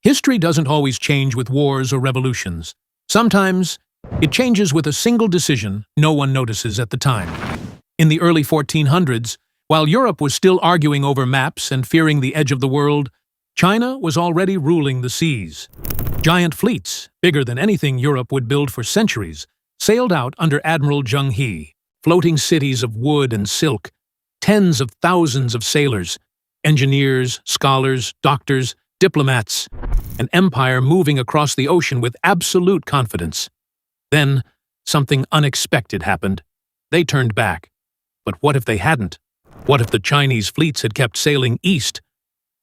History doesn't always change with wars or revolutions. Sometimes, it changes with a single decision no one notices at the time. In the early 1400s, while Europe was still arguing over maps and fearing the edge of the world, China was already ruling the seas. Giant fleets, bigger than anything Europe would build for centuries, sailed out under Admiral Zheng He, floating cities of wood and silk, tens of thousands of sailors, engineers, scholars, doctors, diplomats, an empire moving across the ocean with absolute confidence. Then, something unexpected happened. They turned back. But what if they hadn't? What if the Chinese fleets had kept sailing east?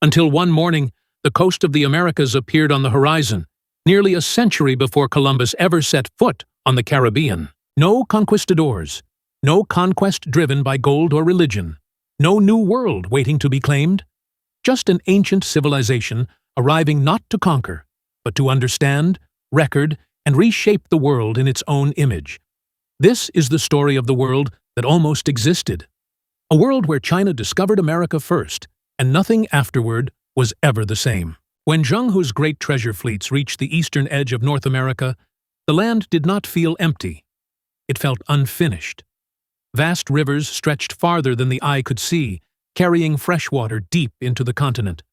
Until one morning, the coast of the Americas appeared on the horizon, nearly a century before Columbus ever set foot on the Caribbean. No conquistadors, no conquest driven by gold or religion, no new world waiting to be claimed. Just an ancient civilization arriving not to conquer, but to understand, record, and reshape the world in its own image. This is the story of the world that almost existed. A world where China discovered America first, and nothing afterward was ever the same. When Zheng He's great treasure fleets reached the eastern edge of North America, the land did not feel empty. It felt unfinished. Vast rivers stretched farther than the eye could see, carrying fresh water deep into the continent.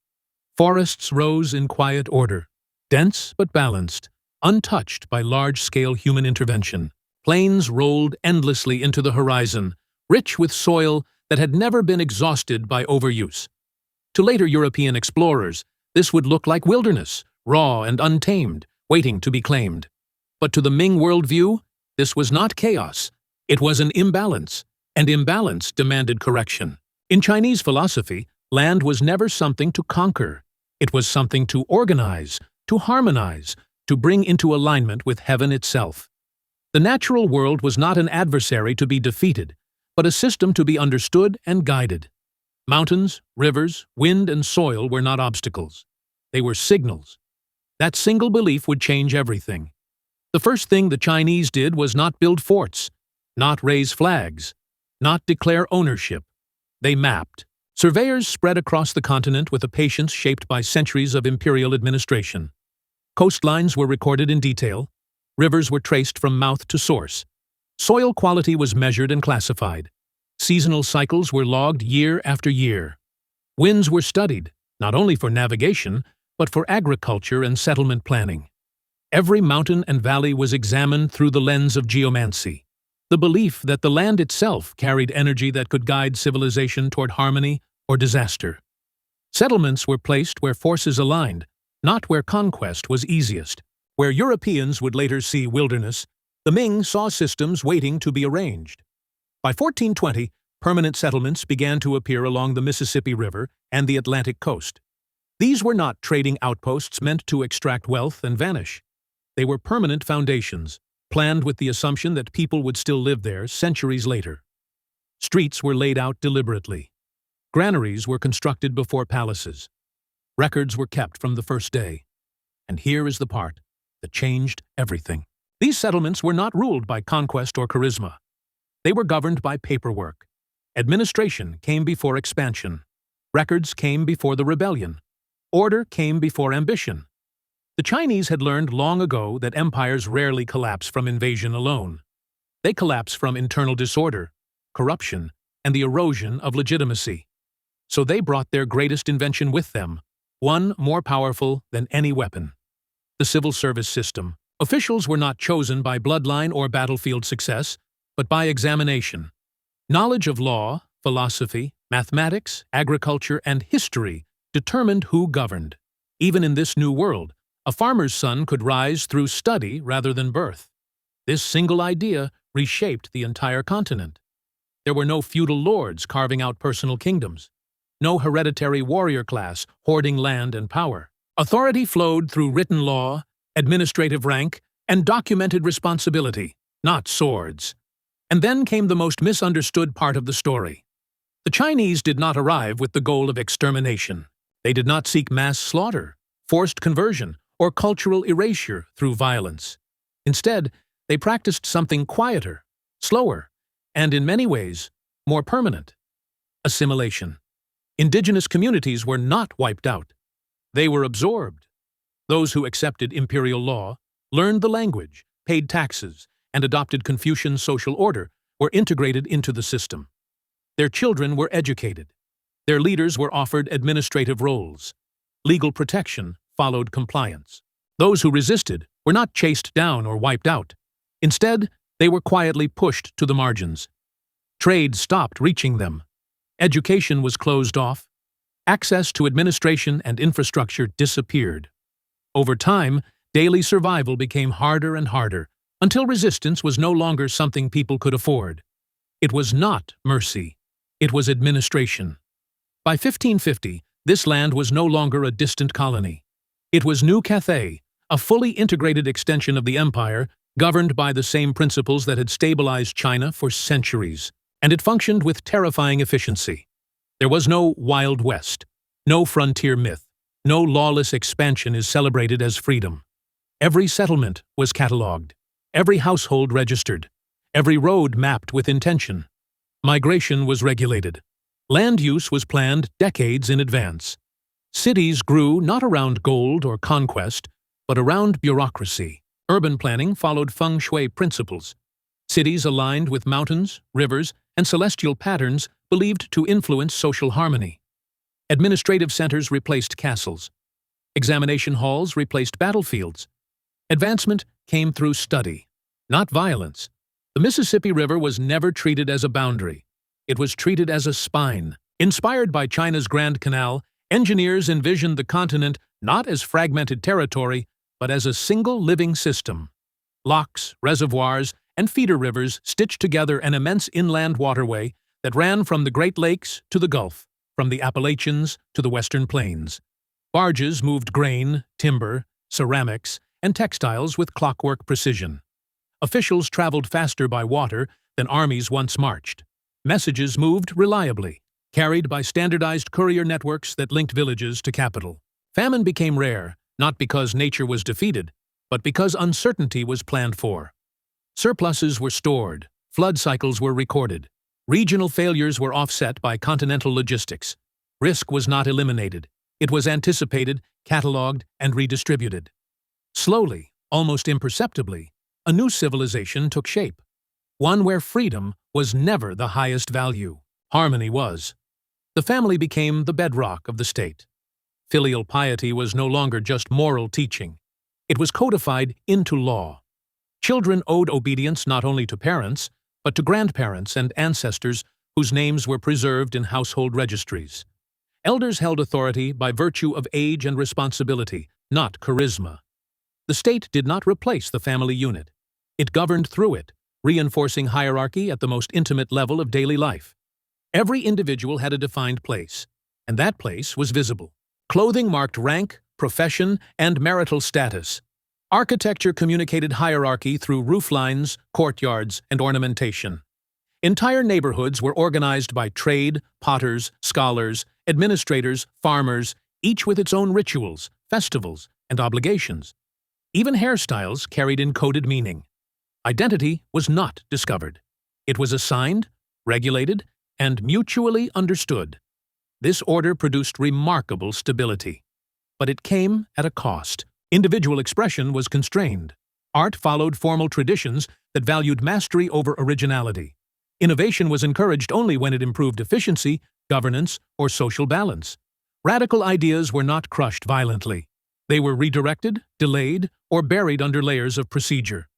Forests rose in quiet order, dense but balanced, untouched by large-scale human intervention. Plains rolled endlessly into the horizon, rich with soil that had never been exhausted by overuse. To later European explorers, this would look like wilderness, raw and untamed, waiting to be claimed. But to the Ming worldview, this was not chaos. It was an imbalance, and imbalance demanded correction. In Chinese philosophy, land was never something to conquer. It was something to organize, to harmonize, to bring into alignment with heaven itself. The natural world was not an adversary to be defeated, but a system to be understood and guided. Mountains, rivers, wind, and soil were not obstacles. They were signals. That single belief would change everything. The first thing the Chinese did was not build forts, not raise flags, not declare ownership. They mapped. Surveyors spread across the continent with a patience shaped by centuries of imperial administration. Coastlines were recorded in detail. Rivers were traced from mouth to source. Soil quality was measured and classified. Seasonal cycles were logged year after year. Winds were studied, not only for navigation, but for agriculture and settlement planning. Every mountain and valley was examined through the lens of geomancy, the belief that the land itself carried energy that could guide civilization toward harmony or disaster. Settlements were placed where forces aligned, not where conquest was easiest. Where Europeans would later see wilderness, the Ming saw systems waiting to be arranged. By 1420, permanent settlements began to appear along the Mississippi River and the Atlantic coast. These were not trading outposts meant to extract wealth and vanish. They were permanent foundations, planned with the assumption that people would still live there centuries later. Streets were laid out deliberately. Granaries were constructed before palaces. Records were kept from the first day. And here is the part that changed everything. These settlements were not ruled by conquest or charisma. They were governed by paperwork. Administration came before expansion. Records came before the rebellion. Order came before ambition. The Chinese had learned long ago that empires rarely collapse from invasion alone. They collapse from internal disorder, corruption, and the erosion of legitimacy. So they brought their greatest invention with them, one more powerful than any weapon: the civil service system. Officials were not chosen by bloodline or battlefield success, but by examination. Knowledge of law, philosophy, mathematics, agriculture, and history determined who governed. Even in this new world, a farmer's son could rise through study rather than birth. This single idea reshaped the entire continent. There were no feudal lords carving out personal kingdoms, no hereditary warrior class hoarding land and power. Authority flowed through written law, administrative rank, and documented responsibility, not swords. And then came the most misunderstood part of the story. The Chinese did not arrive with the goal of extermination. They did not seek mass slaughter, forced conversion, or cultural erasure through violence. Instead, they practiced something quieter, slower, and in many ways, more permanent: assimilation. Indigenous communities were not wiped out. They were absorbed. Those who accepted imperial law, learned the language, paid taxes, and adopted Confucian social order were integrated into the system. Their children were educated. Their leaders were offered administrative roles. Legal protection followed compliance. Those who resisted were not chased down or wiped out. Instead, they were quietly pushed to the margins. Trade stopped reaching them. Education was closed off. Access to administration and infrastructure disappeared. Over time, daily survival became harder and harder, until resistance was no longer something people could afford. It was not mercy. It was administration. By 1550, this land was no longer a distant colony. It was New Cathay, a fully integrated extension of the empire, governed by the same principles that had stabilized China for centuries, and it functioned with terrifying efficiency. There was no Wild West, no frontier myth, no lawless expansion is celebrated as freedom. Every settlement was catalogued, every household registered, every road mapped with intention. Migration was regulated. Land use was planned decades in advance. Cities grew not around gold or conquest, but around bureaucracy. Urban planning followed feng shui principles. Cities aligned with mountains, rivers, and celestial patterns believed to influence social harmony. Administrative centers replaced castles. Examination halls replaced battlefields. Advancement came through study, not violence. The Mississippi River was never treated as a boundary. It was treated as a spine. Inspired by China's Grand Canal, engineers envisioned the continent not as fragmented territory, but as a single living system. Locks, reservoirs, and feeder rivers stitched together an immense inland waterway that ran from the Great Lakes to the Gulf, from the Appalachians to the Western Plains. Barges moved grain, timber, ceramics, and textiles with clockwork precision. Officials traveled faster by water than armies once marched. Messages moved reliably, carried by standardized courier networks that linked villages to capital. Famine became rare, not because nature was defeated, but because uncertainty was planned for. Surpluses were stored, flood cycles were recorded. Regional failures were offset by continental logistics. Risk was not eliminated. It was anticipated, catalogued, and redistributed. Slowly, almost imperceptibly, a new civilization took shape. One where freedom was never the highest value. Harmony was. The family became the bedrock of the state. Filial piety was no longer just moral teaching. It was codified into law. Children owed obedience not only to parents, but to grandparents and ancestors whose names were preserved in household registries. Elders held authority by virtue of age and responsibility, not charisma. The state did not replace the family unit. It governed through it, reinforcing hierarchy at the most intimate level of daily life. Every individual had a defined place, and that place was visible. Clothing marked rank, profession, and marital status. Architecture communicated hierarchy through rooflines, courtyards, and ornamentation. Entire neighborhoods were organized by trade, potters, scholars, administrators, farmers, each with its own rituals, festivals, and obligations. Even hairstyles carried encoded meaning. Identity was not discovered. It was assigned, regulated, and mutually understood. This order produced remarkable stability. But it came at a cost. Individual expression was constrained. Art followed formal traditions that valued mastery over originality. Innovation was encouraged only when it improved efficiency, governance, or social balance. Radical ideas were not crushed violently. They were redirected, delayed, or buried under layers of procedure.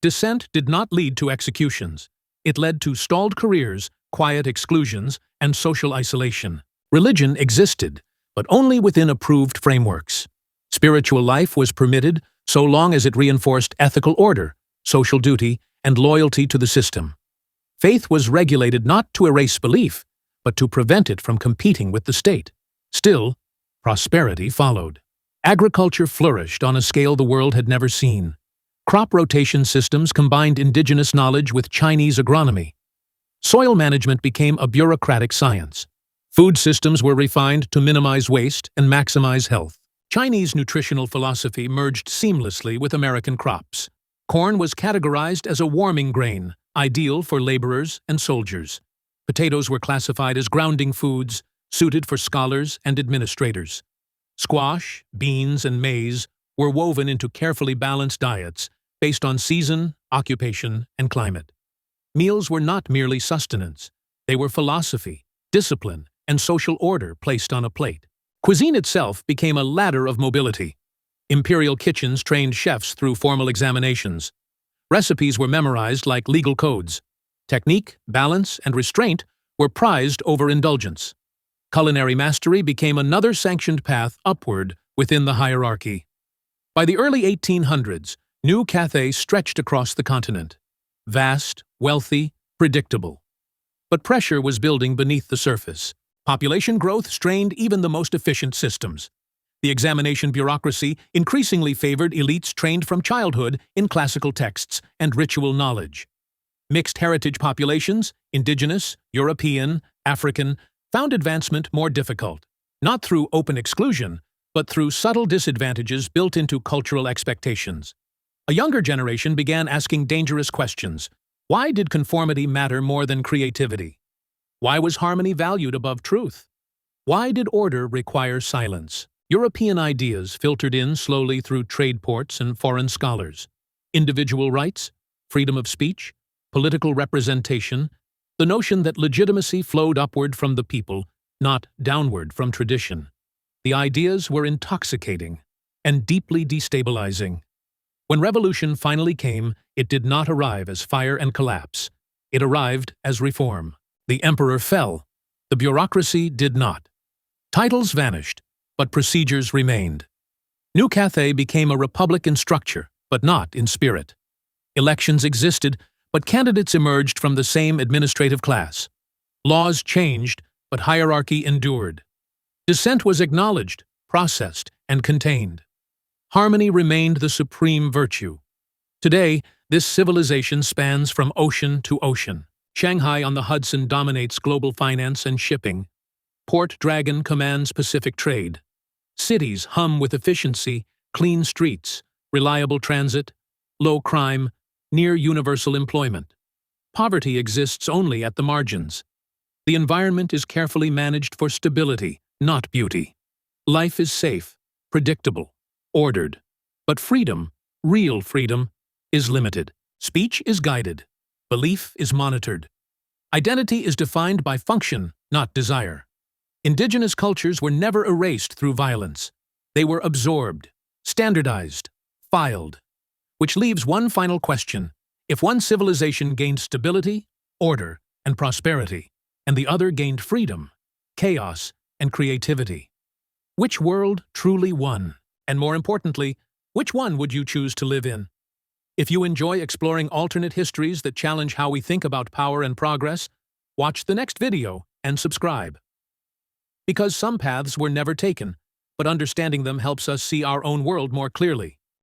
Dissent did not lead to executions. It led to stalled careers, quiet exclusions, and social isolation. Religion existed, but only within approved frameworks. Spiritual life was permitted so long as it reinforced ethical order, social duty, and loyalty to the system. Faith was regulated not to erase belief, but to prevent it from competing with the state. Still, prosperity followed. Agriculture flourished on a scale the world had never seen. Crop rotation systems combined indigenous knowledge with Chinese agronomy. Soil management became a bureaucratic science. Food systems were refined to minimize waste and maximize health. Chinese nutritional philosophy merged seamlessly with American crops. Corn was categorized as a warming grain, ideal for laborers and soldiers. Potatoes were classified as grounding foods, suited for scholars and administrators. Squash, beans, and maize were woven into carefully balanced diets based on season, occupation, and climate. Meals were not merely sustenance. They were philosophy, discipline, and social order placed on a plate. Cuisine itself became a ladder of mobility. Imperial kitchens trained chefs through formal examinations. Recipes were memorized like legal codes. Technique, balance, and restraint were prized over indulgence. Culinary mastery became another sanctioned path upward within the hierarchy. By the early 1800s, new Cathay stretched across the continent. Vast, wealthy, predictable. But pressure was building beneath the surface. Population growth strained even the most efficient systems. The examination bureaucracy increasingly favored elites trained from childhood in classical texts and ritual knowledge. Mixed heritage populations, indigenous, European, African, found advancement more difficult, not through open exclusion, but through subtle disadvantages built into cultural expectations. A younger generation began asking dangerous questions. Why did conformity matter more than creativity? Why was harmony valued above truth? Why did order require silence? European ideas filtered in slowly through trade ports and foreign scholars. Individual rights, freedom of speech, political representation, the notion that legitimacy flowed upward from the people, not downward from tradition. The ideas were intoxicating and deeply destabilizing. When revolution finally came, it did not arrive as fire and collapse. It arrived as reform. The emperor fell. The bureaucracy did not. Titles vanished, but procedures remained. New Cathay became a republic in structure, but not in spirit. Elections existed, but candidates emerged from the same administrative class. Laws changed, but hierarchy endured. Dissent was acknowledged, processed, and contained. Harmony remained the supreme virtue. Today, this civilization spans from ocean to ocean. Shanghai on the Hudson dominates global finance and shipping. Port Dragon commands Pacific trade. Cities hum with efficiency, clean streets, reliable transit, low crime, near universal employment. Poverty exists only at the margins. The environment is carefully managed for stability, not beauty. Life is safe, predictable, ordered. But freedom, real freedom, is limited. Speech is guided. Belief is monitored. Identity is defined by function, not desire. Indigenous cultures were never erased through violence. They were absorbed, standardized, filed. Which leaves one final question. If one civilization gained stability, order, and prosperity, and the other gained freedom, chaos, and creativity, which world truly won? And more importantly, which one would you choose to live in? If you enjoy exploring alternate histories that challenge how we think about power and progress, watch the next video and subscribe. Because some paths were never taken, but understanding them helps us see our own world more clearly.